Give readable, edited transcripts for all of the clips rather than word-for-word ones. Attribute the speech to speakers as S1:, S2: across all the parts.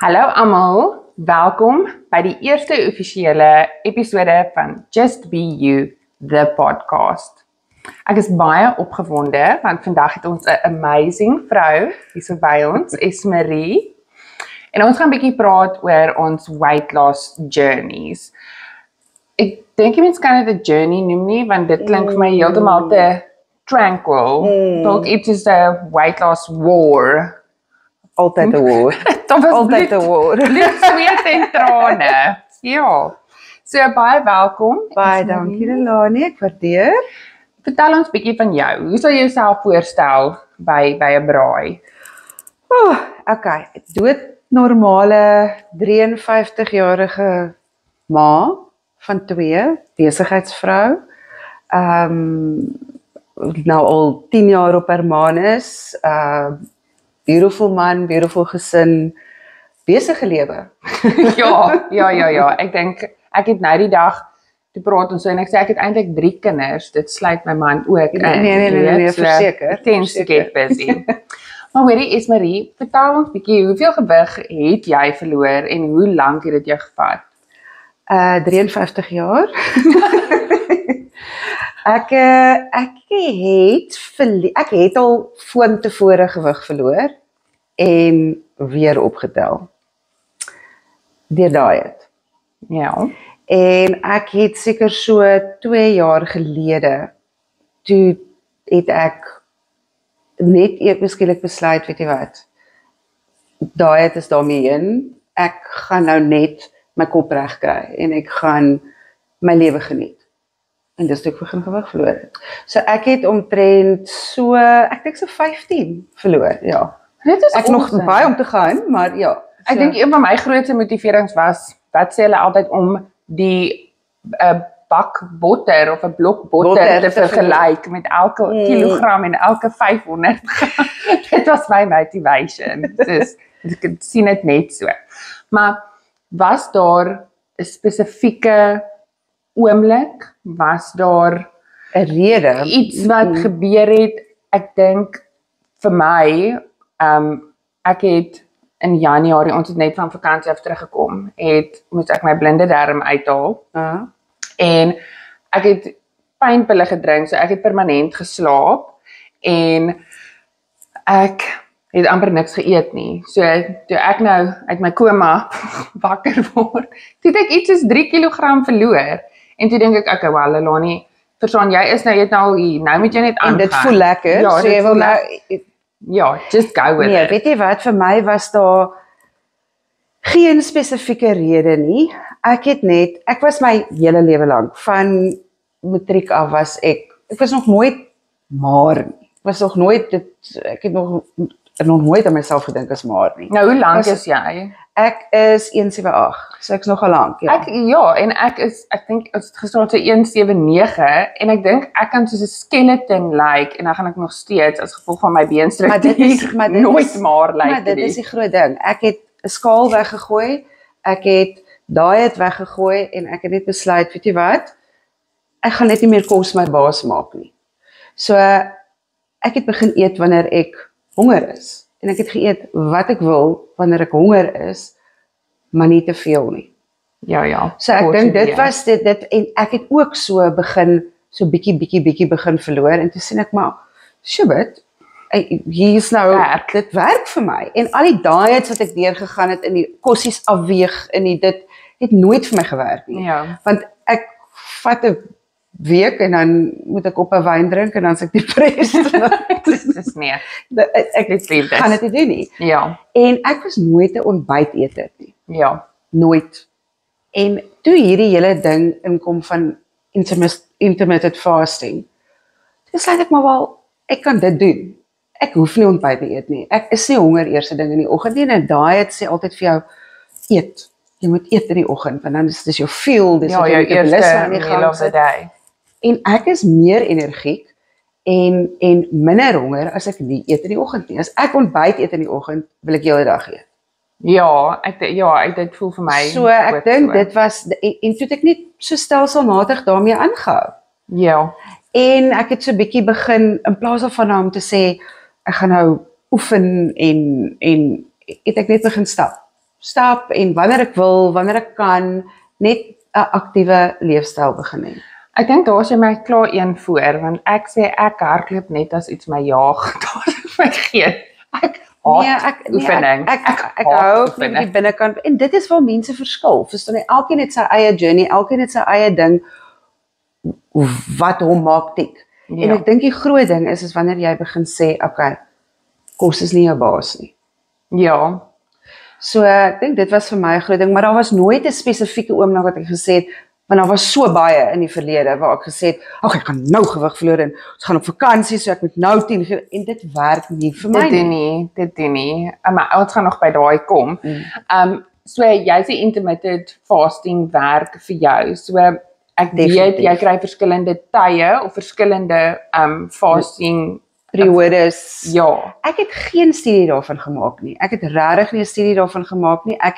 S1: Hallo almal, welkom by die eerste offisiële episode van Just Be You, the podcast. Ek is baie opgewonde, want vandag het ons 'n amazing vrou hier so by ons, Esmarie. En ons gaan 'n bietjie praat oor ons weight loss journeys. Ek dink jy mens kan dit 'n journey noem nie, want dit klink vir my heeltemal te tranquil. Dalk iets is 'n weight loss war.
S2: Altyd 'n war. Altyd 'n war.
S1: Bloed, sweet en trane. Ja. So baie welkom.
S2: Baie dankie Delani, ek waardeer.
S1: Vertel ons bietjie van jou. Hoe sal jy jouself voorstel by 'n braai?
S2: Okay, doodnormale 53-jarige ma van 2, besigheidsvrou. Nou al 10 jaar op Hermanus. Beautiful man, beautiful gesin, besige lewe. Ja.
S1: Ek dink ek het nou die dag toe praat ons so en ek sê ek het eintlik 3 kinders. Dit sluit my man ook in.
S2: Nee, verseker.
S1: Tends to get busy. Maar hoorie Esmarie, vertel ons bietjie, hoeveel gewig het jy verloor en hoe lank het dit jou gevat?
S2: 53 jaar. Ek het al vantevore gewig verloor en weer opgetel. Deur diet.
S1: Ja.
S2: En ek het seker so 2 jaar gelede, toe het ek net eweskielik besluit, weet jy wat, diet is daarmee in, ek gaan nou net my kop reg kry en ek gaan my lewe geniet. En dis toe ek begin gewig verloor het. So ek het omtrent so, ek dink so 15 verloor, ja.
S1: Dit is
S2: ek nog baie om te gaan, maar ja.
S1: So. Ek dink een van my grootste motiverings was, wat sê hulle altyd om die bak botter of 'n blok botter te vergelyk met elke kilogram en elke 500 gram. Dit was my motivation. Dus ek sien dit net so. Maar was daar 'n spesifieke oomblik, was daar
S2: 'n rede,
S1: iets wat gebeur het? Ek dink vir my, ek het in Januarie, ons het net van vakansie af teruggekom, moes ek my blinde darm uithaal. En ek het pynpille gedrink, so ek het permanent geslaap en ek het amper niks geëet nie. So toe ek nou uit my koma wakker word, toe het ek iets soos 3 kilogram verloor. En toe dink ek, okay, well, Lelani, verstaan, jy is nou, jy het nou hier, nou moet jy net aangaan.
S2: En dit voel lekker,
S1: ja,
S2: so jy wil nou...
S1: Ja, just go with it.
S2: Weet jy wat, vir my was daar geen spesifieke rede nie. Ek was my hele lewe lank, van matriek af was ek was nog nooit maar nie. Ek het nog nooit aan myself gedink as maar nie.
S1: Nou, hoe lank is jy?
S2: Ek is 178, so ek's nogal lank, ja.
S1: Ek dink ons het gestaan so 179 en ek dink ek kan soos 'n skeleton lyk en dan gaan ek nog steeds as gevolg van my beenstruktuur nooit maar lyk.
S2: Maar dit is die groot ding. Ek het 'n skaal weggegooi, ek het diet weggegooi en ek het net besluit, weet jy wat? Ek gaan net nie meer kos my baas maak nie. So ek het begin eet wanneer ek honger is. En ek het geëet wat ek wil, wanneer ek honger is, maar nie te veel nie.
S1: Ja.
S2: So ek dink dit was dit, en ek het ook so bietjie begin verloor, en toe sien ek maar, shit, hier is nou, dit werk vir my. En al die diets wat ek deurgegaan het, in die kossies afweeg, dit het nooit vir my gewerk nie.
S1: Ja.
S2: Want ek vat 'n week en dan moet ek op 'n wyn drink en dan is ek depressed.
S1: Dis nee.
S2: Ek gaan dit nie doen nie.
S1: Ja.
S2: En ek was nooit 'n ontbyteter nie.
S1: Ja.
S2: Nooit. En toe hierdie hele ding inkom van intermittent fasting, toe sluit ek maar wel, ek kan dit doen. Ek hoef nie ontbyt te eet nie. Ek is nie honger eerste ding in die oggend nie, en 'n diet sê altyd vir jou, eet. Jy moet eet in die oggend, want dan is dit jou fuel, dis
S1: jou eerste meal of the day.
S2: En ek is meer energiek en minder honger as ek nie eet in die oggend nie. As ek ontbyt eet in die oggend, wil ek die hele dag eet.
S1: Ja, dit voel vir my.
S2: So ek dink dit was, en toe het ek net so stelselmatig daarmee aangehou.
S1: Ja.
S2: En ek het so 'n bietjie begin, in plaas van om te sê, ek gaan nou oefen en het ek net begin stap. stap en wanneer ek wil, wanneer ek kan, net 'n aktiewe leefstyl begin hê.
S1: Ek dink daar is jy my klaar een voor, want ek sê ek hardloop net as iets my jaag, daar is my geen. Ek haat oefening.
S2: Ek
S1: haat
S2: hou van
S1: oefening.
S2: die binnekant en dit is waar mense verskil. Verstaan jy? Elkeen het sy eie journey, elkeen het sy eie ding wat hom maak tik. En
S1: Ja.
S2: ek dink die groot ding is wanneer jy begin sê, okay, kos is nie jou baas nie.
S1: Ja,
S2: So ek dink dit was vir my 'n groot ding, maar daar was nooit 'n spesifieke oomblik wat ek gesê het, want daar was so baie in die verlede waar ek gesê het, ag ek gaan nou gewig verloor en ons gaan op vakansie, so ek moet nou 10 en dit werk nie vir my
S1: dit doen nie, dit doen nie. Maar ons gaan nog by daai kom. So jy sê intermittent fasting werk vir jou. So ek weet
S2: Definitief.
S1: jy kry verskillende tye of verskillende fasting
S2: periodes.
S1: ja.
S2: Ek het geen studie daarvan gemaak nie. Ek het regtig nie 'n studie daarvan gemaak nie. Ek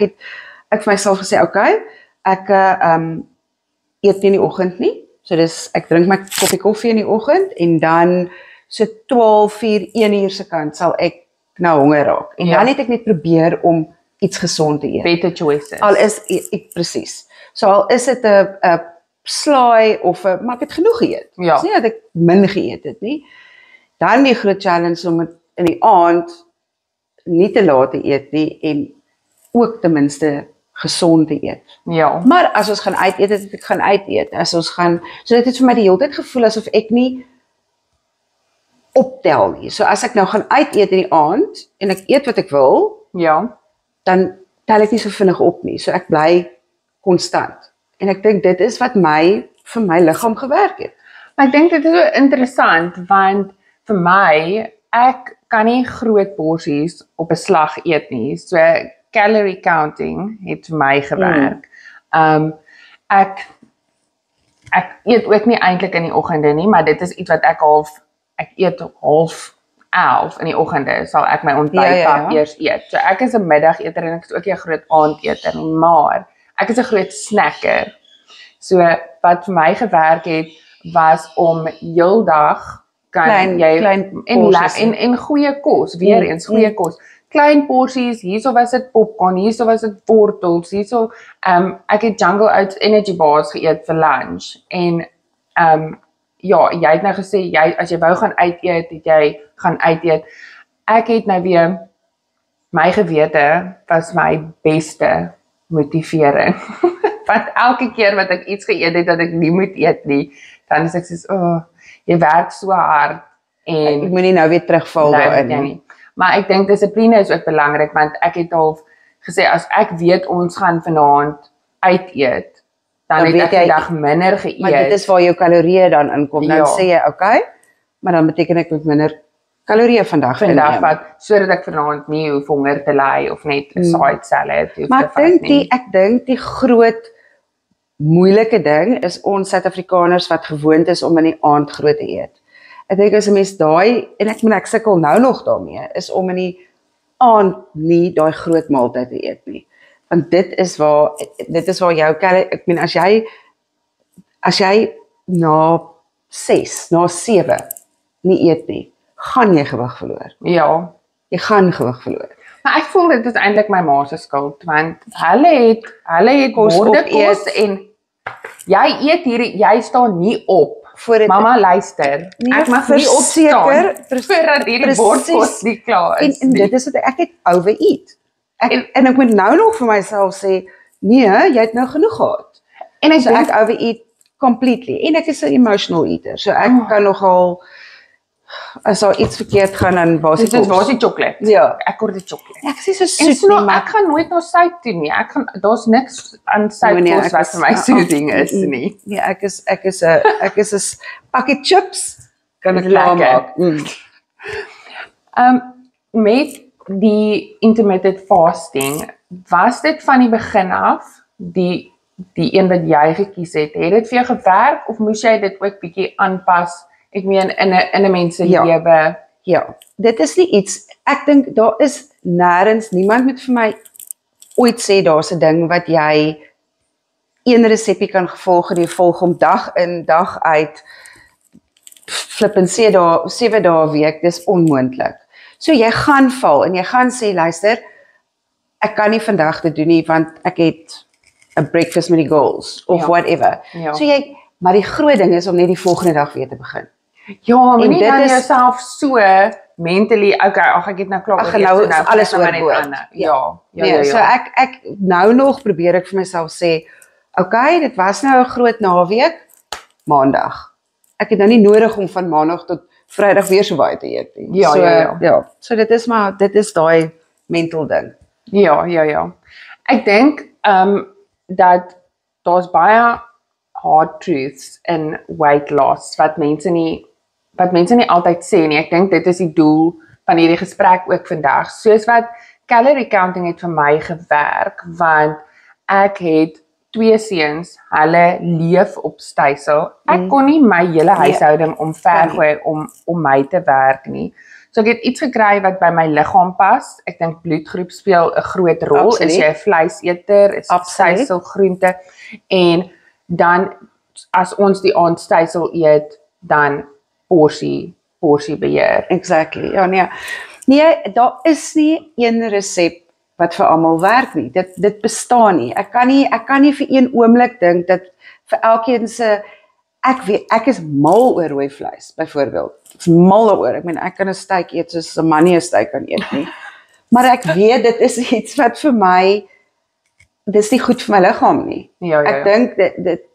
S2: vir myself gesê, okay, ek eet nie in die oggend nie. So dis ek drink my koppie koffie in die oggend en dan so 12:00, 1:00 se kant sal ek nou honger raak. En
S1: Ja.
S2: dan het ek net probeer om iets gesond te eet.
S1: Better choices.
S2: Al is ek presies. So al is dit 'n slaai of 'n maar ek het genoeg geëet.
S1: Ja.
S2: Dis nie dat ek min geëet het nie. Dan die groot challenge om het in die aand nie te laat te eet nie en ook ten minste gesond te eet.
S1: Ja.
S2: Maar as ons gaan uit eet, het ek gaan uit eet. As ons gaan, so dit het vir my die hele tyd gevoel asof ek nie optel nie. So as ek nou gaan uit eet in die aand en ek eet wat ek wil,
S1: Ja.
S2: dan tel ek nie so vinnig op nie. So ek bly konstant. En ek dink dit is wat vir my liggaam gewerk het.
S1: Maar ek dink dit is so interessant want vir my, ek kan nie groot porsies op 'n slag eet nie. So calorie counting het vir my gewerk. Ek eet ook nie eintlik in die oggende nie, maar dit is iets wat ek eet 11:30 in die oggende sal ek my ontbytpap eers eet. So ek is 'n middageter en ek is ook 'n groot aandeter nie, maar ek is 'n groot snacker. So wat vir my gewerk het was om heeldag kan jy
S2: klein
S1: en
S2: porsies.
S1: en goeie kos, weer eens goeie kos. Klein porsies, hierso was dit popcorn, hierso was dit wortels, hierso ek het Jungle Oats energy bars geëet vir lunch en ja, jy het nou gesê as jy wou gaan uit eet, het jy gaan uit eet. Ek het nou weer my gewete was my beste motivering. Want elke keer wat ek iets geëet het dat ek nie moet eet nie, dan is ek soos, jy werk so hard en
S2: Ek moenie nou weer terugval daarin nie.
S1: Maar ek dink dissipline is ook belangrik want ek het al gesê as ek weet ons gaan vanaand uit eet, dan het ek die dag minder geëet.
S2: Maar dit is waar jou kalorieë dan inkom. Dan
S1: Ja.
S2: sê jy, okay, maar dan beteken ek moet minder kalorieë vandag inneem.
S1: wat sodat ek vanaand nie hoef honger te ly of net 'n side salad hoef
S2: Maar
S1: te vat nie.
S2: ek dink die groot moeilike ding is ons Suid-Afrikaners wat gewoond is om in die aand groot te eet. Ek dink as 'n mens daai en ek sukkel nou nog daarmee is om in die aand nie daai groot maaltyd te eet nie. Want dit is waar jou ek meen as jy na 6, na 7 nie eet nie, gaan jy gewig verloor.
S1: Ja.
S2: Jy gaan gewig verloor.
S1: Maar ek voel dit is eintlik my ma se skuld want hulle het
S2: Kos
S1: bordekos
S2: opeet.
S1: en jy staan nie op. Mamma luister.
S2: Nee,
S1: Ek mag nie opstaan voordat hierdie bordkos nie klaar is.
S2: En dit is wat ek het overeat. En ek moet nou nog vir myself sê, nee, jy het nou genoeg gehad.
S1: En ek
S2: So
S1: dink
S2: ek overeat completely. En ek is 'n emotional eater. So ek kan nogal as daar iets verkeerd gaan dan waar
S1: dit is waar is die chocolate?
S2: Ja.
S1: Ek kort die chocolate.
S2: Ek sê so
S1: En
S2: soet
S1: so,
S2: nie, maar
S1: ek gaan nooit na sout toe nie. Daar's niks aan soutkos
S2: ek
S1: wat
S2: is-
S1: vir my soothing is nie.
S2: Nee, ek is 'n pakkie chips kan ek
S1: Dis
S2: klaar
S1: lekker.
S2: maak.
S1: Met die intermittent fasting, was dit van die begin af die een wat jy gekies het? Het dit vir jou gewerk of moes jy dit ook bietjie aanpas? Ek meen in 'n mens se
S2: Ja.
S1: lewe.
S2: Ja, dit is nie iets, ek dink daar is nêrens, niemand moet vir my ooit sê daar's 'n ding wat jy een resepie kan volg en jy volg hom dag in, dag uit, flip en 7 dae 'n week, dis onmoontlik. So jy gaan val en jy gaan sê, luister, ek kan nie vandag dit doen nie, want ek het 'n breakfast met die girls, of whatever.
S1: Ja.
S2: So maar die groot ding is om net die volgende dag weer te begin.
S1: Ja, maar nie
S2: dit
S1: dan
S2: is-
S1: jouself so mentally, okay, ek het nou klaar
S2: Ag, nou is alles
S1: gaan maar net
S2: oorboord.
S1: aan. Ja.
S2: Nee, so ek nou nog probeer ek vir myself sê, okay, dit was nou 'n groot naweek, Maandag. Ek het nou nie nodig om van Maandag tot Vrydag weer so baie te eet nie.
S1: Ja,
S2: so,
S1: ja.
S2: So dit is daai mental ding.
S1: Ja. Ek dink dat daar's baie hard truths in weight loss wat mense nie altyd sê nie. Ek dink dit is die doel van hierdie gesprek ook vandag. Soos wat calorie counting het vir my gewerk, want ek het 2 seuns, hulle leef op stysel. Ek kon nie my hele huishouding omvergooi om my te werk nie. So ek het iets gekry wat by my liggaam pas. Ek dink bloedgroep speel 'n groot rol.
S2: Absoluut.
S1: Is jy 'n vleiseter, is
S2: Absoluut.
S1: stysel, groente, en dan as ons die aand stysel eet, dan porsie beheer.
S2: Exactly. Ja, nee, daar is nie een resep wat vir almal werk nie. Dit bestaan nie. Ek kan nie vir een oomblik dink dat vir elkeen se ek is mal oor rooi vleis, byvoorbeeld. Ek is mal daaroor. Ek meen, ek kan 'n steak eet soos 'n man nie 'n steak kan eet nie. Maar ek weet dit is iets wat vir my dis nie goed vir my liggaam nie.
S1: Ja.
S2: Ek dink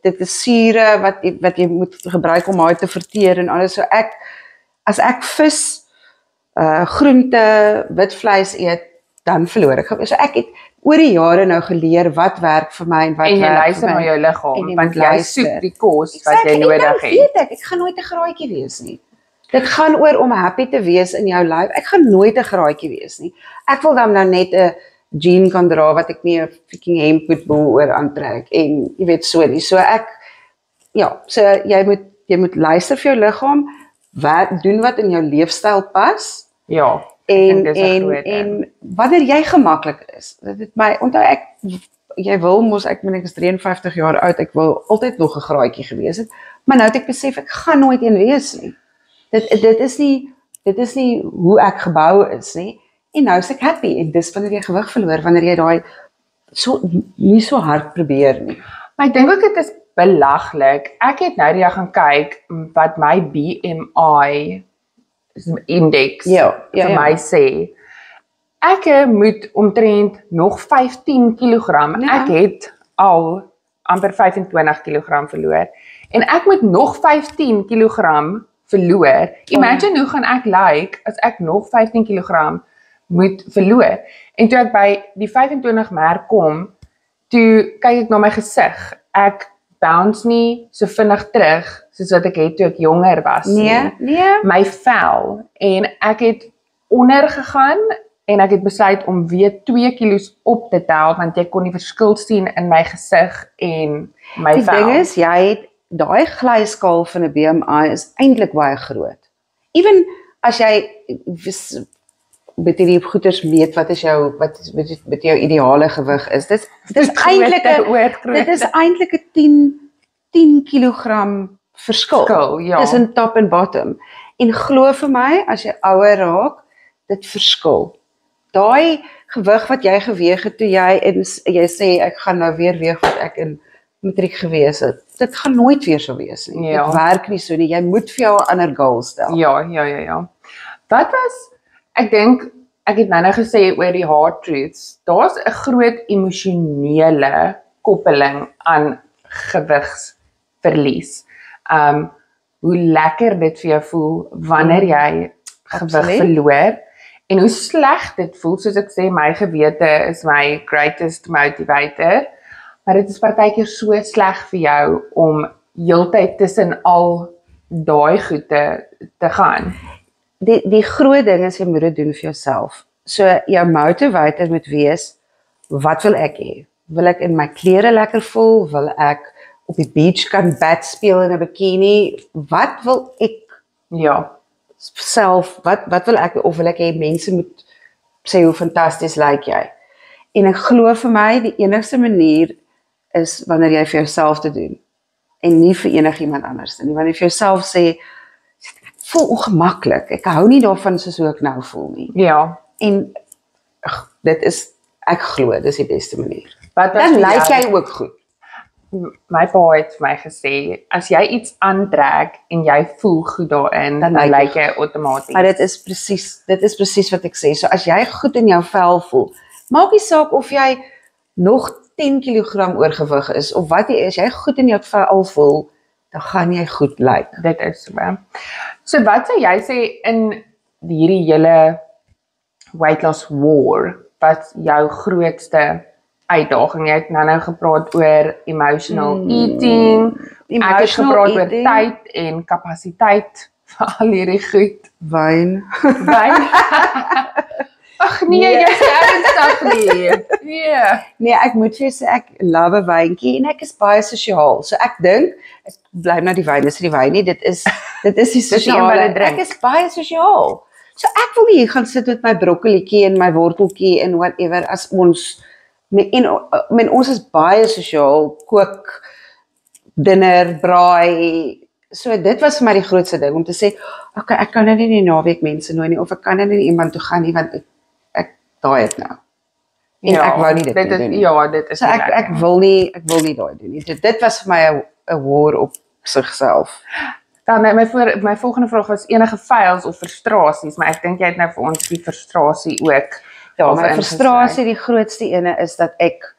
S2: dit is sure wat jy moet gebruik om haar te verteer en alles. So as ek vis, groente, wit vleis eet, dan verloor ek. So ek het oor die jare nou geleer wat werk vir my en wat
S1: En jy
S2: werk
S1: luister
S2: vir
S1: na
S2: my.
S1: jou
S2: En
S1: liggaam,
S2: jy
S1: want
S2: moet
S1: jy
S2: luister.
S1: soek die kos wat
S2: Exactly,
S1: jy nodig
S2: en dan
S1: het.
S2: weet ek gaan nooit 'n graaitjie wees nie. Dit gaan oor om happy te wees in jou lyf. Ek gaan nooit 'n graaitjie wees nie. Ek wil dan nou net 'n jean kan dra wat ek nie 'n freaking hemp moet bo oor aantrek en jy weet so nie. So so jy moet luister vir jou liggaam, doen wat in jou leefstyl pas.
S1: Ja.
S2: En
S1: dis 'n groot ding.
S2: en wanneer jy gemaklik is. Dit het my onthou jy wil mos ek is 53 jaar oud, ek wil altyd nog 'n graaitjie gewees het, maar nou het ek besef ek gaan nooit een wees nie. Dit is nie hoe ek gebou is nie. En nou is ek happy en dis wanneer jy gewig verloor, wanneer jy daai nie so hard probeer nie.
S1: Maar ek dink ook dit is belaglik. Ek het nou die dag gaan kyk wat my BMI indeks vir my sê. Ek moet omtrent nog 15 kg. Ek het al amper 25 kg verloor. En ek moet nog 15 kg verloor. Imagine hoe gaan ek lyk as ek nog 15 kg moet verloor. En toe ek by die 25 merk kom, toe kyk ek na my gesig. Ek bounce nie so vinnig terug soos wat ek het toe ek jonger was nie.
S2: Nee.
S1: My vel, en ek het onder gegaan en ek het besluit om weer 2 kilos op te tel want jy kon die verskil sien in my gesig en my vel.
S2: Die ding is jy het daai glyskaal van 'n BMI is eintlik baie groot. Ewen as jy met hierdie goeters weet wat jou ideale gewig is. Dit is eintlik 'n 10 kg verskil tussen top en bottom. En glo vir my, as jy ouer raak, dit verskil. Daai gewig wat jy geweg het toe jy sê ek gaan nou weer weeg wat ek in matriek gewees het. Dit gaan nooit weer so wees nie.
S1: Ja.
S2: Dit werk nie so nie. Jy moet vir jou 'n ander goal stel.
S1: Ja. Wat was, ek dink, ek het nou gesê oor die hard truths, daar's 'n groot emosionele koppeling aan gewigsverlies. Hoe lekker dit vir jou voel wanneer jy gewig verloor, en hoe sleg dit voel, soos ek sê, my gewete is my greatest motivator, maar dit is partykeer so sleg vir jou om heeltyd tussen al daai goede te gaan.
S2: Die groot ding is jy moet dit doen vir jouself. So jou motivator moet wees, wat wil ek hê? Wil ek in my klere lekker voel? Wil ek op die beach kan bad speel in 'n bikini? Wat wil ek self, wat wil ek, of wil ek hê mense moet sê hoe fantasties lyk jy? En ek glo vir my, die enigste manier is wanneer jy vir jouself te doen, en nie vir enigiemand anders nie. Wanneer jy vir jouself sê, ek voel ongemaklik, ek hou nie daarvan soos hoe ek nou voel nie.
S1: Ja.
S2: En dit is Ek glo, dis die beste manier.
S1: Wat was
S2: Dan
S1: vir
S2: lyk
S1: jou?
S2: jy ook goed.
S1: My pa het vir my gesê, as jy iets aantrek en jy voel goed daarin,
S2: Dan
S1: dan
S2: lyk
S1: lyk jy outomaties.
S2: Maar dit is presies wat ek sê. So as jy goed in jou vel voel, maak nie saak of jy nog 10 kg oorgewig is of wat jy is, jy goed in jou vel voel, dan gaan jy goed lyk.
S1: Dit is so. So wat sou jy sê in hierdie hele weight loss war, wat jou grootste uitdaging? Jy het nou gepraat oor emotional eating, ek het gepraat oor tyd en kapasiteit vir al hierdie goed.
S2: Wyn.
S1: Wyn? Ag nee, jy is ernstig nie. Nee.
S2: Nee, ek moet vir jou sê, ek love 'n wyntjie en ek is baie sosiaal. So ek dink, ek bly nou die wyn, is nie die wyn nie, dit is die
S1: die een
S2: sosiale.
S1: wat jy drink.
S2: Ek is baie sosiaal. So ek wil nie hier gaan sit met my broccolietjie en my worteltjie en whatever as ons ons is baie sosiaal, kook, dinner, braai. So dit was vir my die grootste ding om te sê, okay, ek kan nou nie die naweek mense nooi nie of ek kan nou nie iemand toe gaan nie want ek daai het nou. En ek wou nie dit doen nie.
S1: Ja, dit is
S2: So ek wil nie daai doen nie. Dit was vir my 'n war op sigself.
S1: Dan my volgende vraag was enige fails of frustrasies, maar ek dink jy het nou vir ons die frustrasie ook.
S2: Ja, my frustrasie, die grootste ene is dat ek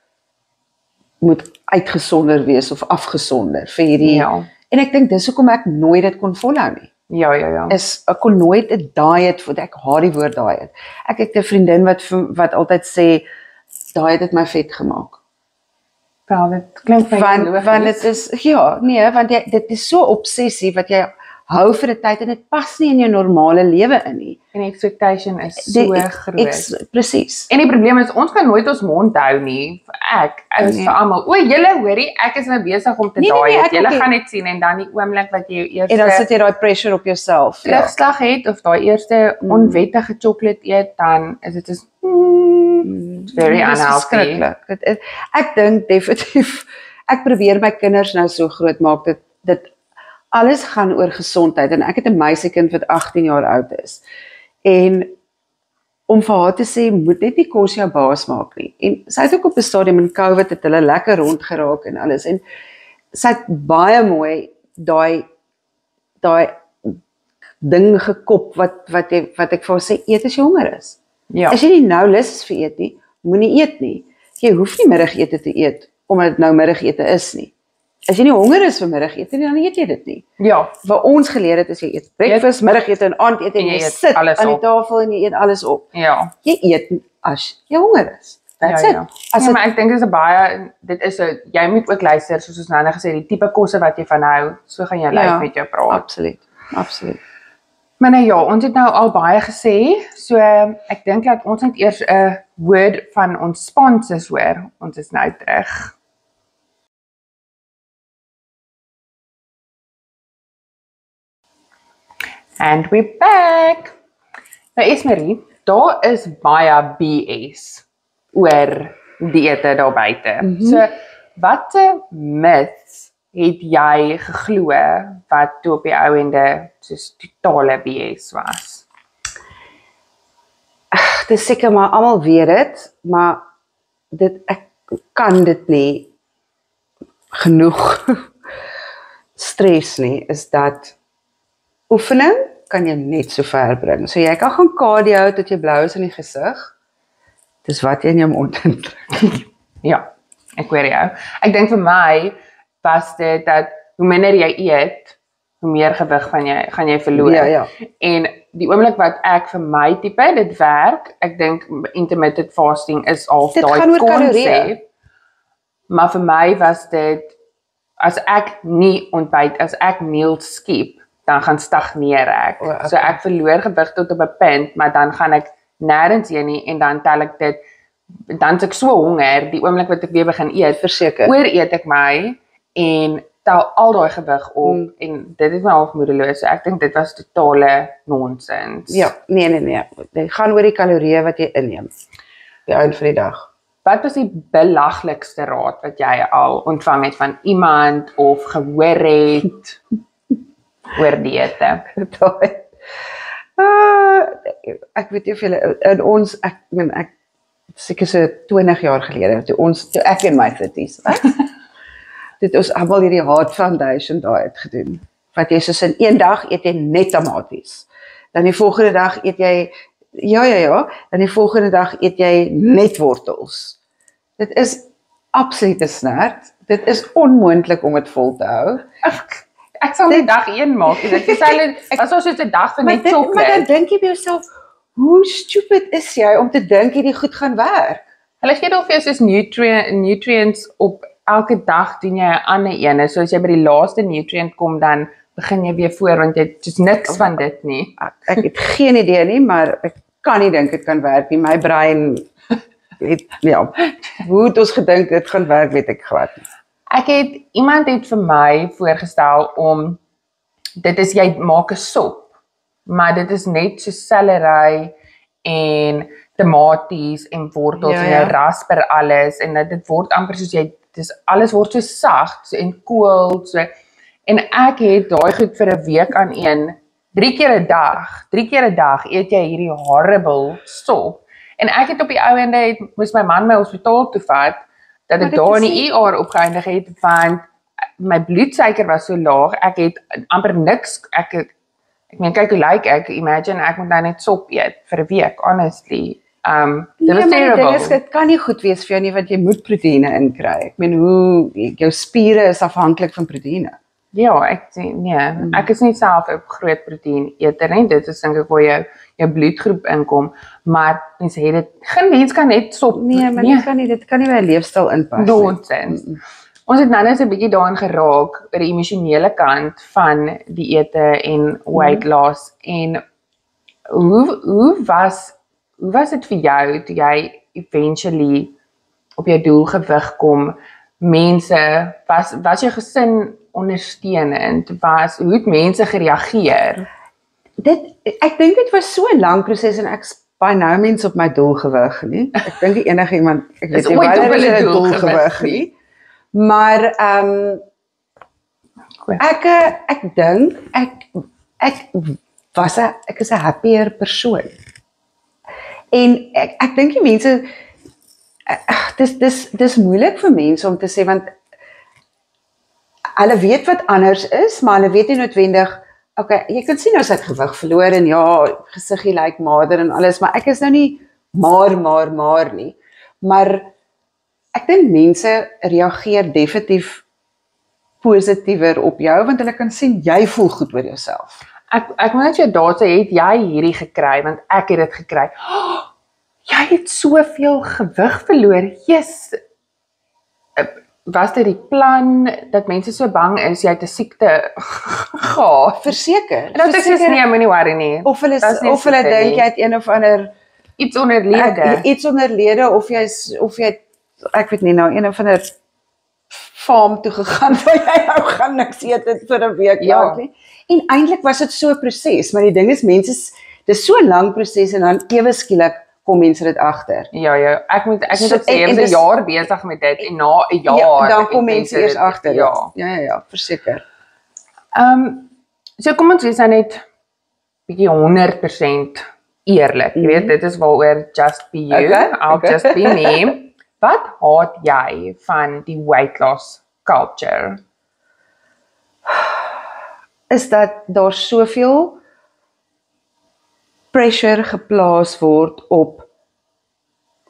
S2: moet uitgesonder wees of afgesonder vir hierdie.
S1: Ja.
S2: En ek dink dis hoekom ek nooit dit kon volhou nie.
S1: Ja.
S2: Ek kon nooit 'n diet, ek haat die woord diet. Ek het 'n vriendin wat altyd sê diet het my vet gemaak.
S1: Wel, dit klink vir
S2: Want dit is want dit is so obsessie wat jy hou vir 'n tyd en dit pas nie in jou normale lewe in nie.
S1: En die expectation is so groot.
S2: Presies.
S1: En die probleem is ons kan nooit ons mond hou nie. Ek is vir almal. O, julle hoorie, ek is nou besig om te diet. Julle gaan net sien en dan die oomblik wat jy jou
S2: En dan
S1: eerste
S2: sit jy daai pressure op jouself.
S1: terugslag het of daai eerste onwettige chocolate eet, dan is dit is very unhealthy.
S2: Ek dink definitief, ek probeer my kinders nou so groot maak, dit alles gaan oor gesondheid, en ek het 'n meisiekind wat 18 jaar oud is, en om vir haar te sê, moet net nie kos jou baas maak nie, en sy het ook op 'n stadium in COVID, het hulle lekker rondgeraak en alles, en sy het baie mooi daai ding gekop, wat ek vir haar sê, eet as jy honger is.
S1: Ja.
S2: As jy nie nou lus is vir eet nie, moenie eet nie. Jy hoef nie middagete te eet, omdat dit nou middagete is nie. As jy nie honger is vir middagete nie, dan eet jy dit nie.
S1: Ja.
S2: Wat ons geleer het, is jy eet breakfast, middagete en aandete, en jy sit aan die tafel en jy eet alles op.
S1: Ja.
S2: Jy eet as jy honger is. That's it.
S1: Maar ek dink dit is jy moet ook luister, soos ons nou gesê, die tipe kosse wat jy van hou, so gaan jou lyf met jou praat.
S2: Absoluut.
S1: Maar nou ja, ons het nou al baie gesê, so ek dink dat ons net eers 'n woord van ons sponsors hoor. Ons is nou terug. And we're back. Nou Esmerie, daar is baie BS oor dieete daar buite. So, watte myths het jy geglo wat toe op die ou ende soos totale BS was?
S2: Dit is seker maar almal weet dit, maar ek kan dit nie genoeg stres nie, is dat oefening kan jy net so ver bring. So jy kan gaan cardio tot jy blou is in die gesig. Dis wat jy in jou mond indruk.
S1: Ja, ek hoor jou. Ek dink vir my was dit dat hoe minder jy eet, hoe meer gewig gaan jy verloor.
S2: Ja.
S1: En die oomblik wat ek vir my tipe, dit werk, ek dink intermittent fasting is al daai konsep. Maar vir my was dit, as ek nie ontbyt, as ek meals skip, dan gaan stagneer ek.
S2: Okay.
S1: So ek verloor gewig tot op 'n punt, maar dan gaan ek nêrens heen nie, en dan tel ek dit, dan is ek so honger, die oomblik wat ek weer begin eet,
S2: verseker,
S1: ooreet ek my, en tel al daai gewig op, en dit het my half moedeloos, so ek dink dit was totale nonsens.
S2: Ja, nee, dit gaan oor die kalorieë wat jy inneem, die einde van die dag.
S1: Wat was die belaglikste raad wat jy al ontvang het van iemand, of gehoor het, oor dieete?
S2: Ek weet nie of julle in ons, seker so 20 jaar gelede, toe ek in my 30's was. Dit ons almal hierdie Heart Foundation diet gedoen. Wat jy soos in een dag eet jy net tomaties. Dan die volgende dag eet jy dan die volgende dag eet jy net wortels. Dit is absolute snert. Dit is onmoontlik om dit vol te hou.
S1: Ek sal net dag 1 maak. Dit is soos 'n dag van net
S2: Maar
S1: chocolate.
S2: dan dink jy by jouself, hoe stupid is jy om te dink hierdie goed gaan werk?
S1: Hulle gee dalk vir jou soos nutrients op elke dag doen jy 'n ander een. So as jy by die laaste nutrient kom, dan begin jy weer voor want jy het niks van dit nie.
S2: Ek het geen idee nie, maar ek kan nie dink dit kan werk nie. My brein het hoe het ons gedink dit gaan werk, weet ek glad nie.
S1: Iemand het vir my voorgestel om jy maak 'n sop, maar dit is net so sellery en tomaties en wortels en jy rasper alles en dit word amper soos alles word so sag en koel so. En ek het daai goed vir 'n week aan 3 keer 'n dag eet jy hierdie horrible sop. En ek het op die ou ende moes my man my hospitaal toe vat dat ek daar in die ER opgeëindig het want my bloedsuiker was so laag. Ek het amper niks ek meen kyk hoe lyk ek, imagine ek moet nou net sop eet vir 'n week, honestly. Dit was terrible.
S2: Dit kan nie goed wees vir jou nie want jy moet proteïene inkry. Ek meen jou spiere is afhanklik van proteïene.
S1: Ja, ek is nie self 'n groot proteïen eter nie. Dit is dink ek waar jou bloedgroep inkom, maar mense het dit geen mens kan net sop
S2: Dit kan nie by 'n leefstyl inpas.
S1: Nonsens. Ons het nou net 'n bietjie daarin geraak by die emosionele kant van dieete en weight loss en hoe was dit vir jou toe jy eventually op jou doelgewig kom? Mense, was jou gesin ondersteunend? Hoe het mense gereageer?
S2: Ek dink dit was so 'n lang proses en ek's by nou mens op my doelgewig nie. Ek dink enige iemand, ek weet nie waar hulle 'n doelgewig nie. Maar ek dink ek is 'n happier persoon. En ek dink die mense dis moeilik vir mense om te sê want hulle weet wat anders is, maar hulle weet nie noodwendig jy kan sien as ek gewig verloor en gesiggie lyk mager en alles, maar ek is nou nie maar nie. Maar ek dink mense reageer definitief positiewer op jou want hulle kan sien jy voel goed oor jouself.
S1: Ek moet net jou daar sê, het jy hierdie gekry want ek het dit gekry. Jy het soveel gewig verloor. Yes. Was dit die plan dat mense so bang is jy het 'n siekte gehad?
S2: Verseker.
S1: Nou dit is nie, moenie worry nie.
S2: Of hulle dink jy het een of ander
S1: iets onderlede
S2: of jy ek weet nie nou een of ander farm toe gegaan waar jy nou gaan niks eet het vir 'n week lank nie. En eintlik was dit so 'n proses, maar die ding is dis so 'n lang proses en dan ewe skielik kom mense dit agter.
S1: Ja, ek moet sê ek is 'n jaar besig met dit en na 'n jaar
S2: dan kom mense eers agter. Ja, verseker.
S1: So kom ons wees nou net bietjie 100% eerlik. Jy weet, dit is waaroor just be you, I'll just be me. Wat haat jy van die weight loss culture?
S2: Is dat daar soveel pressure geplaas word op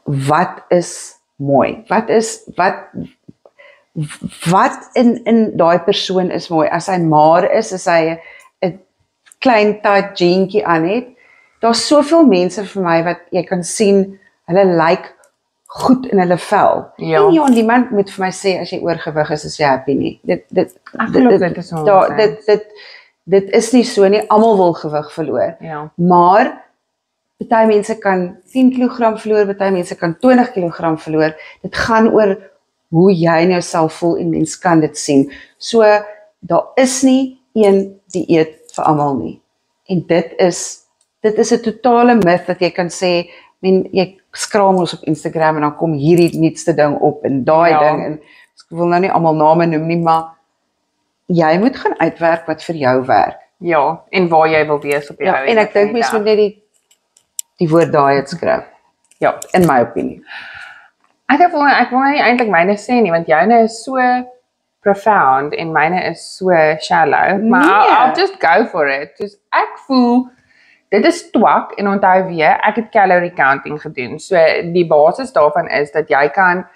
S2: wat is mooi? Wat in daai persoon is mooi? As hy maar is, as hy 'n klein tight jeantjie aan het, daar's soveel mense vir my wat jy kan sien, hulle lyk goed in hulle vel. En niemand moet vir my sê as jy oorgewig is jy happy nie. Dit is nie so nie, almal wil gewig verloor. Maar party mense kan 10 kg verloor, party mense kan 20 kg verloor. Dit gaan oor hoe jy in jouself voel en mens kan dit sien. So daar is nie een dieet vir almal nie. En dit is 'n totale myth dat jy kan sê, jy skraam ons op Instagram en dan kom hierdie nuutste ding op en daai ding en ek wil nou nie almal name noem nie, maar jy moet gaan uitwerk wat vir jou werk.
S1: Ja, en waar jy wil wees op jou.
S2: En ek dink mens moet net die woord diet skryf. Ja, in my opinie.
S1: Ek wil nie eintlik myne sê nie, want joune is so profound en myne is so shallow, maar I'll just go for it. Dus ek voel, dit is twak, en onthou weer, ek het calorie counting gedoen, so die basis daarvan is, dat jy kan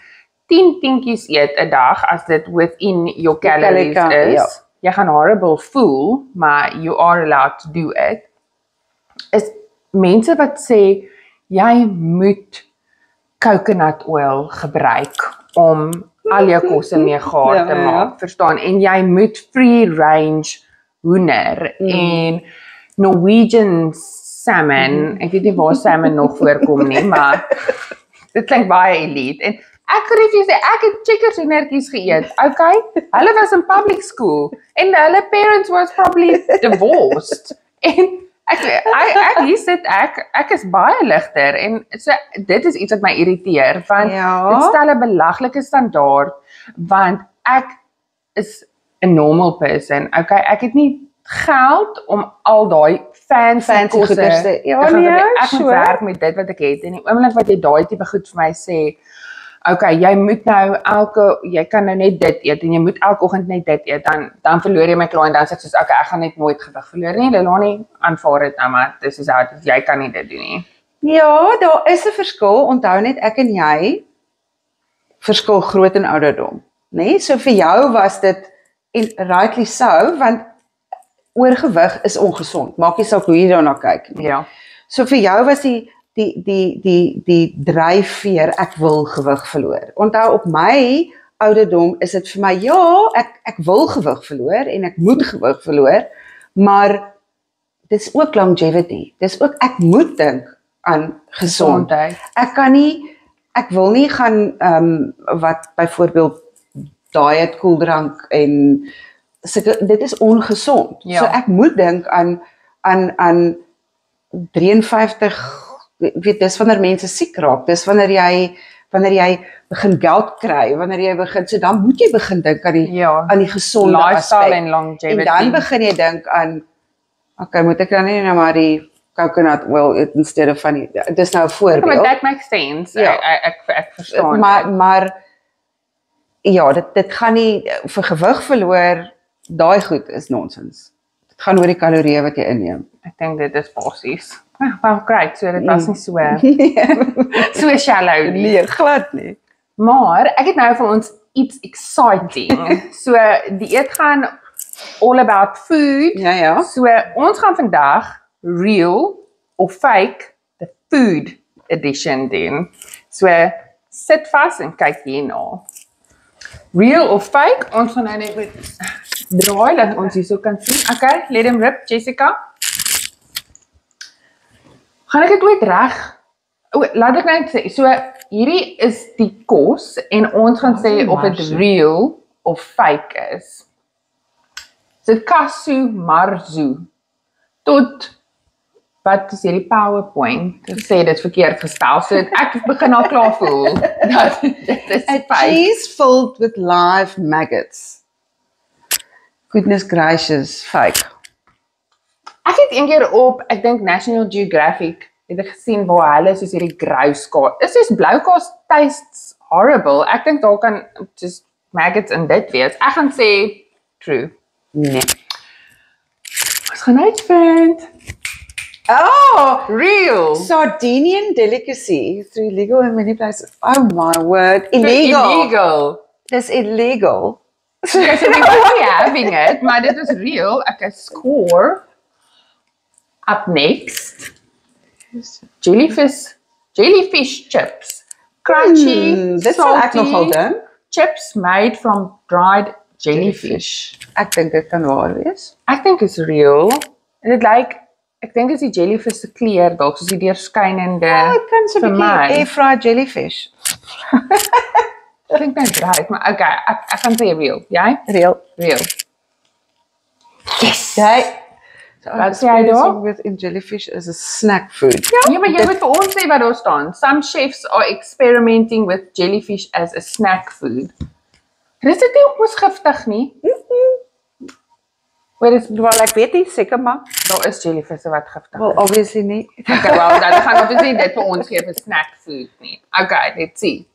S1: 10 tientjies eet 'n dag, as dit within your calories is.
S2: Ja.
S1: Jy gaan horrible voel, maar you are allowed to do it. Is mense wat sê, jy moet coconut oil gebruik om al jou kosse mee gaar te maak, verstaan? En jy moet free range hoender en Norwegian salmon, ek weet nie waar salmon nog voorkom nie, maar dit klink baie elite. En ek kan vir jou sê, ek het chickers hoendertjies geëet, okay? Hulle was in public school, en hulle parents was probably divorced. En hier sit ek is baie ligter, en so, dit is iets wat my irriteer, want dit stel 'n belaglike standaard, want ek is 'n normal person, okay, ek het nie geld om al daai fancy kosse te ek moet werk met dit wat ek het, en die oomblik wat jy daai tipe goed vir my sê, okay, jy moet nou jy kan nou net dit eet, en jy moet elke oggend net dit eet, dan verloor jy my klaar, en dan sê ek soos, okay, ek gaan net nooit gewig verloor nie, Lelani, aanvaar dit nou maar, dis is how, jy kan nie dit doen nie.
S2: Ja, daar is 'n verskil, onthou net, ek en jy, verskil groot in ouderdom, nee, so vir jou was dit, en rightly so, want oorgewig is ongesond, maak nie saak hoe jy daarna kyk nie.
S1: Ja.
S2: So vir jou was die dryfveer, ek wil gewig verloor. Onthou, op my ouderdom is dit vir my, ja, ek wil gewig verloor, en ek moet gewig verloor, maar dis ook longevity, dis ook, ek moet dink aan gesondheid. Ek wil nie gaan, wat byvoorbeeld diet, koeldrank en dit is ongesond.
S1: Ja.
S2: So ek moet dink aan 53, weet, dis wanneer mense siek raak, dis wanneer jy begin geld kry, wanneer jy begin, so dan moet jy begin dink aan die gesonde
S1: lifestyle
S2: aspek.
S1: en longevity.
S2: En dan begin jy dink aan, okay, moet ek dan nie nou maar die coconut oil eat instead of van die, dis nou 'n voorbeeld.
S1: But that makes sense,
S2: Ja.
S1: ek verstaan.
S2: Maar ja, dit gaan nie, vir gewig verloor, daai goed is nonsens. Dit gaan oor die kalorieë wat jy inneem.
S1: Ek dink dit is basies. Wel, great, so dit was nie so so shallow nie.
S2: Nee, glad nie.
S1: Maar ek het nou vir ons iets exciting. So die eet gaan all about food.
S2: Ja.
S1: So ons gaan vandag real of fake the food edition doen. So sit vas en kyk hierna. Real of fake, ons gaan nou net met draai, dat ons hier so kan sien. Okay, let him rip, Jessica. Gaan ek dit ooit reg? Laat ek net sê, so hierdie is die kos, en ons gaan sê of dit real of fake is. Dit Kasu Marzu. Tot, wat is hierdie PowerPoint? Ek sê dit verkeerd gespel, so ek begin al klaar voel. Dat dit is
S2: A
S1: fake.
S2: cheese filled with live maggots. Goodness gracious, fake.
S1: Ek het een keer op, ek dink National Geographic, het ek gesien waar hulle soos hierdie grouskaas, is soos bloukaas tastes horrible. Ek dink daar kan just maggots in dit wees. Ek gaan sê true.
S2: Nee.
S1: Ons gaan uitvind.
S2: Oh,
S1: Real.
S2: Sardinian delicacy through legal in many places. Oh my word, illegal.
S1: Illegal.
S2: Dis illegal.
S1: Okay, so we won't be having it, maar dit is real. Okay, score. Up next. Jellyfish chips. Crunchy,
S2: Dit sal ek
S1: salty
S2: nogal dink.
S1: chips made from dried jellyfish.
S2: Ek dink dit kan waar wees.
S1: Ek dink is real. En dit lyk, ek dink is die jellyfish se kleur dalk soos die deurskynende.
S2: Ja, ek kan so 'n
S1: vir
S2: bietjie
S1: my.
S2: air-fried jellyfish.
S1: Ek dink dit right, maar okay, ek gaan sê real. Jy?
S2: Real.
S1: Real. Yes.
S2: Jy So
S1: Wat sê jy daar?
S2: with in jellyfish is a snack food.
S1: Ja, maar jy moet vir ons sê wat daar staan. Some chefs are experimenting with jellyfish as a snack food. Dis dit nie ook mos giftig nie?
S2: Wel, ek weet nie seker maar.
S1: Daar is jellyvisse wat giftig
S2: Well,
S1: is.
S2: obviously nie.
S1: Okay, well, dan gaan obviously dit vir ons gee vir snack food nie. Okay, let's see.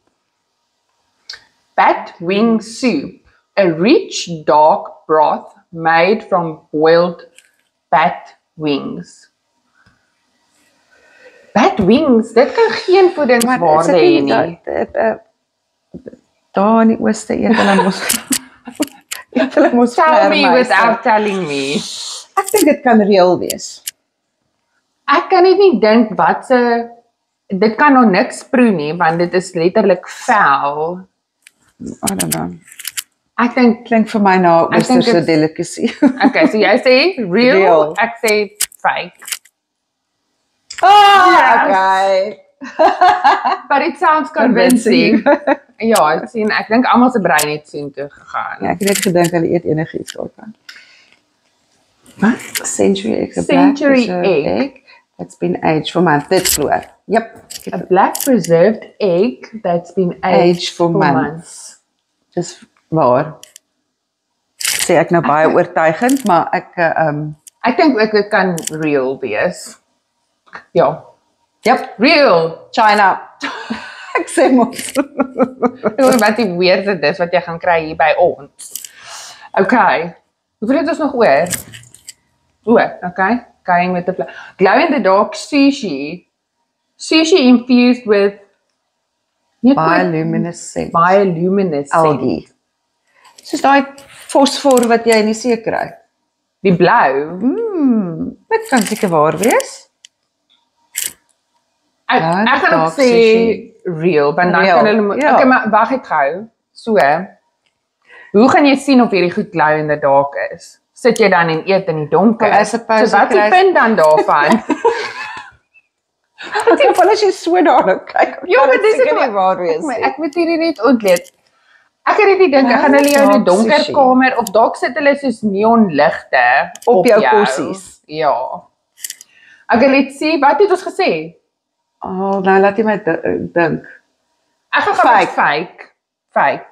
S1: Bat wing soup, a rich dark broth made from boiled bat wings. Bat wings, dit kan geen voedingswaarde hê nie.
S2: Daar in die ooste eet hulle mos
S1: Tell me without telling me.
S2: Ek dink dit kan reël wees.
S1: Ek kan net nie dink wat se dit kan nog niks proe nie want dit is letterlik vuil.
S2: I don't know.
S1: Ek dink
S2: Klink vir my na
S1: Ek dink
S2: oosterse
S1: it's-
S2: delicacy.
S1: okay, so jy sê real,
S2: Real.
S1: ek sê fake.
S2: Okay.
S1: But it sounds convincing. Ja, ek sien ek dink almal se brein het soontoe gegaan.
S2: Ja, ek het net gedink hulle eet enigiets daarvan.
S1: Wat?
S2: Century egg. A
S1: Century
S2: black preserved
S1: egg.
S2: That's been aged for months. Dit glo ek. Yep.
S1: A black preserved egg that's been aged for months.
S2: Dis waar. Sê ek nou baie oortuigend, maar ek
S1: Ek dink ook dit kan real wees. Ja,
S2: Yep,
S1: real.
S2: China. Ek sê mos.
S1: Hoe wat die weird dit is wat jy gaan kry hier by ons. Okay. Hoeveel het ons nog oor? Okay. Going with the flow. Glow in the dark sushi. Sushi infused with
S2: Bioluminescent.
S1: bioluminescent.
S2: Algae. Soos daai fosfor wat jy in die see kry.
S1: Die blou.
S2: Dit kan seker waar wees.
S1: Ek gaan
S2: dark
S1: ook sê
S2: sushi.
S1: real, want dan
S2: Real,
S1: kan hulle
S2: ja.
S1: Okay, maar wag net gou. So. Hoe gaan jy sien of hierdie goed glow in the dark is? Sit jy dan en eet in die donker?
S2: Well, I suppose
S1: so wat is
S2: jy
S1: die
S2: kry-
S1: punt dan daarvan?
S2: Wat if hulle so daarna kyk?
S1: Ja, maar dis
S2: seker
S1: ek-
S2: nie waar wees nie.
S1: Ek moet hierdie net ontleed. Ek het net die dink, gaan hulle jou in 'n donker
S2: Sushi.
S1: kamer of dalk sit hulle soos neonligte
S2: Op jou kossies.
S1: Ja. Okay, let's see, wat het ons gesê?
S2: Oh, nou laat jy my dink.
S1: Ek gaan gaan met fake.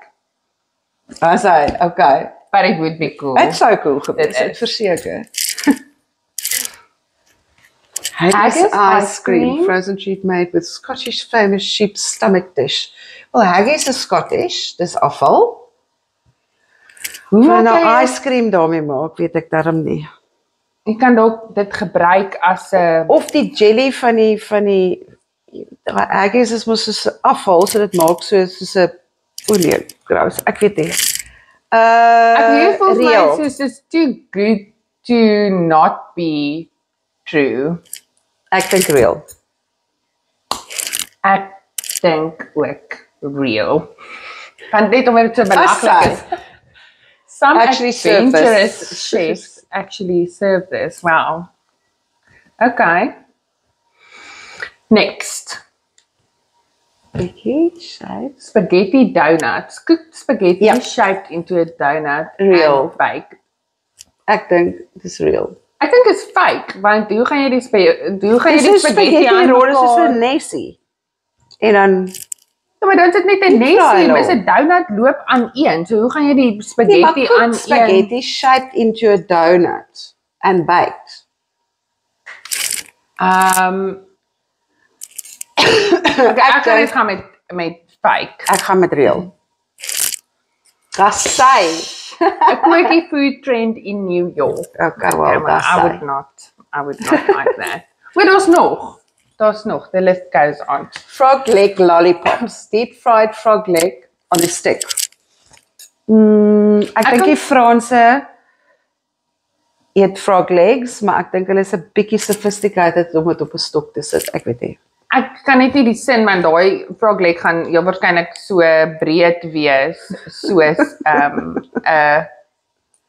S2: As hy, okay.
S1: But it would be cool.
S2: Dit sou cool gewees
S1: Dit
S2: het,
S1: is.
S2: verseker.
S1: Haggis ice cream.
S2: Frozen treat made with Scottish famous sheep's stomach dish. Well, haggis is Scottish, dis afval. Hoe
S1: maak
S2: nou
S1: jy-
S2: ice cream daarmee maak, weet ek darm nie.
S1: Jy kan dalk dit gebruik as 'n
S2: Of die jelly van die haggis is mos soos afval, so dit maak soos 'n olie gross. Ek weet nie.
S1: ek weet volgens my
S2: real.
S1: soos it's too good to not be true.
S2: Ek dink real.
S1: Ek dink ook real. Want net omdat dit so belaglik is. Some
S2: Actually serve
S1: adventurous
S2: this.
S1: chefs actually serve this. Wow. Okay. Next. Spaghetti donuts. Cooked spaghetti
S2: Ja.
S1: shaped into a donut.
S2: Real.
S1: And baked.
S2: Ek dink dis real.
S1: Ek dink dit is fake, want hoe gaan jy die
S2: Dis
S1: spaghetti aan
S2: rol is so
S1: mekaar?
S2: nessie. En dan
S1: Ja, maar dan is dit net 'n nesie,
S2: fry
S1: maar 'n donut loop aan een. So hoe gaan jy die spaghetti aan een?
S2: spaghetti shaped into a donut and baked.
S1: Okay, ek kan net gaan met fake.
S2: Ek gaan met real. Das sy.
S1: A quirky food trend in New York.
S2: Okay, well,
S1: well,
S2: das
S1: I
S2: sy.
S1: would not like that. Wait, daar's nog. The list goes on.
S2: Frog leg lollipops. Deep fried frog leg on a stick. Ek dink
S1: kan-
S2: die Franse eet frog legs, maar ek dink hulle is 'n bietjie sophisticated om dit op 'n stok te sit. Ek weet nie.
S1: Ek kan net nie die sin want daai frog leg gaan heel waarskynlik so breed wees soos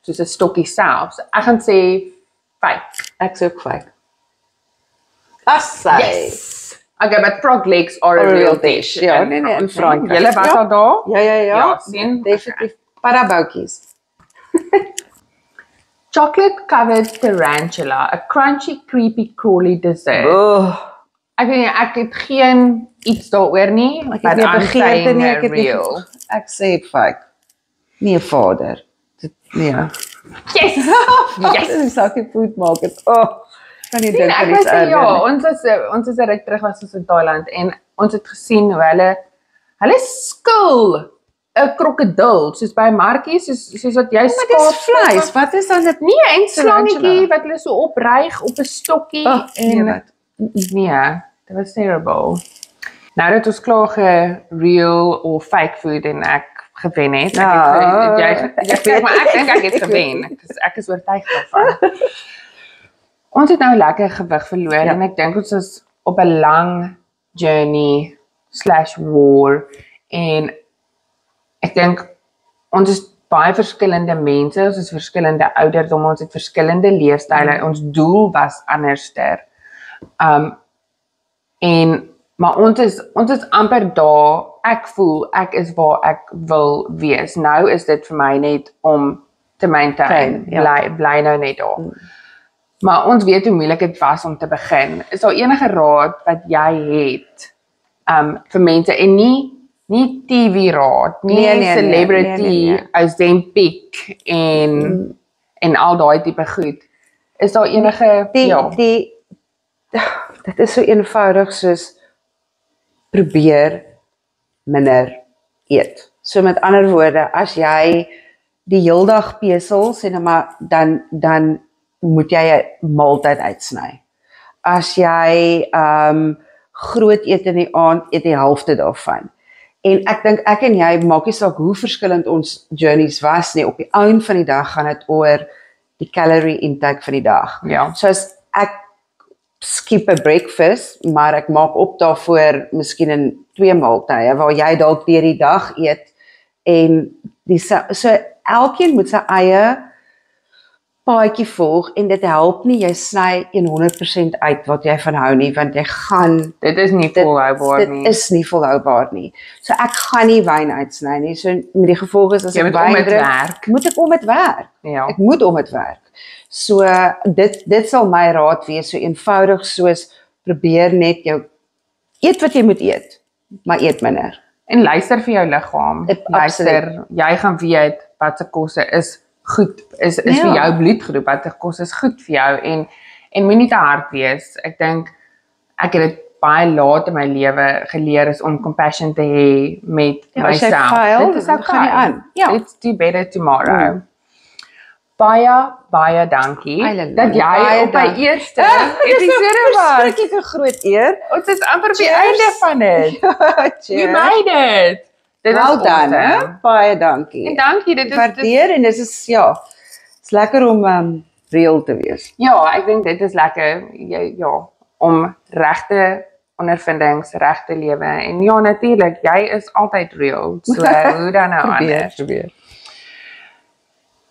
S1: soos 'n stokkie self. So ek gaan sê 5.
S2: Ek sê ook fake. Das sy.
S1: Yes. Okay, but frog legs are a real dish.
S2: Ja, nee, in Frankryk.
S1: Julle was
S2: Ja.
S1: al daar?
S2: Ja,
S1: Ja, sien.
S2: Definitief paraboutjies.
S1: Chocolate covered tarantula, a crunchy, creepy, crawly dessert.
S2: Oh,
S1: Ek weet nie, ek het geen iets daaroor nie,
S2: ek het
S1: but
S2: nie
S1: I'm
S2: begeerte nie,
S1: saying
S2: ek het nie.
S1: real.
S2: Ek sê fake. Nie 'n vader. Nee.
S1: Yes!
S2: Yes, en sakkie food maak het. Kan jy dink
S1: Ek
S2: aan
S1: wou
S2: iets
S1: sê ja,
S2: erger?
S1: ons is 'n ruk terug was ons in Thailand en ons het gesien hoe hulle skil 'n krokodil soos by 'n markie soos wat jy
S2: Maar dis vleis, wat is dan dit?
S1: Nee, 'n slangetjie
S2: Tarantula.
S1: wat hulle so opryg op 'n stokkie
S2: Nee, wat?
S1: nee, dit was terrible. Nou dat ons klaar real of fake food en ek gewen het. Ek weet maar ek dink ek het gewen. Ek is oortuig daarvan. Ons het nou lekker gewig verloor en ek dink ons is op 'n lang journey /war en ek dink ons is baie verskillende mense, ons is verskillende ouderdomme, ons het verskillende leefstyle, ons doel was anderster. Maar ons is amper daar, ek voel ek is waar ek wil wees. Nou is dit vir my net om te maintain, bly nou net daar. Maar ons weet hoe moeilik dit was om te begin. Is daar enige raad wat jy het vir mense en nie TV raad, nie celebrity Ozempic en al daai tipe goed. Is daar enige
S2: dit is so eenvoudig soos probeer minder eet. So met ander woorde, as jy die heeldag pesels en dan moet jy 'n maaltyd uitsny. As jy groot eet in die aand, eet die helfte daarvan. En ek dink ek en jy maak nie saak hoe verskillend ons journeys was nie, op die einde van die dag gaan dit oor die calorie intake van die dag.
S1: Ja.
S2: So as ek skip 'n breakfast, maar ek maak op daarvoor miskien in 2 maaltye waar jy dalk deur die dag eet en so elkeen moet sy eie paadjie volg en dit help nie jy sny 100% uit wat jy van hou nie, want jy gaan
S1: dit is nie volhoubaar nie.
S2: Dit is nie volhoubaar nie. So ek gaan nie wyn uitsny nie. So met die gevolg is as ek wyn drink, moet ek om dit werk.
S1: Ja.
S2: Ek moet om dit werk. So dit sal my raad wees, so eenvoudig soos probeer net jou eet wat jy moet eet, maar eet minder.
S1: En luister vir jou liggaam. Luister, jy gaan weet wat se kosse is goed, is vir jou bloedgroep, wat se kos is goed vir jou en moenie te hard wees. Ek dink ek het dit baie laat in my lewe geleer is om compassion te hê met myself.
S2: Dit is ook gaan nie aan.
S1: Let's do better tomorrow. Baie dankie dat jy op my eerste episode was.
S2: Dit is 'n groot eer.
S1: Ons is amper by die einde van dit. You made it. Dit
S2: well done, hè? Baie dankie.
S1: En dankie, dit is
S2: waardeer en dit is is lekker om real te wees.
S1: Ja, ek dink dit is lekker om regte ondervindings, regte lewe en ja natuurlik, jy is altyd real. So hoe dan nou anders?
S2: Probeer.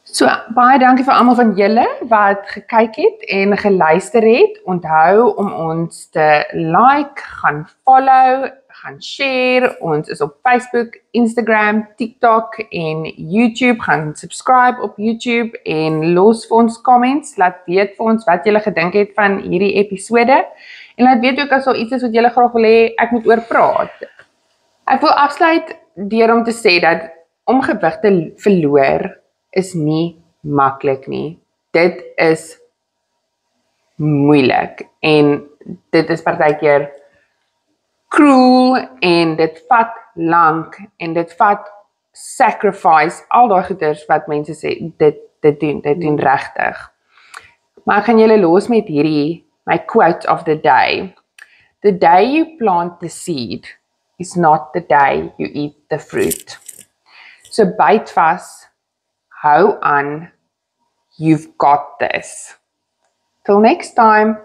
S1: So baie dankie vir almal van julle wat gekyk het en geluister het. Onthou om ons te like, gaan follow, gaan share. Ons is op Facebook, Instagram, TikTok en YouTube. Gaan subscribe op YouTube en los vir ons comments. Laat weet vir ons wat julle gedink het van hierdie episode. En laat weet ook as daar iets is wat julle graag wil hê ek moet oor praat. Ek wil afsluit deur om te sê dat om gewig te verloor is nie maklik nie. Dit is moeilik en dit is partykeer cruel en dit vat lank en dit vat sacrifice, al daai goeders wat mense sê dit doen regtig. Maar ek gaan julle los met hierdie my quote of the day. The day you plant the seed is not the day you eat the fruit. So byt vas, hou aan, you've got this. Till next time.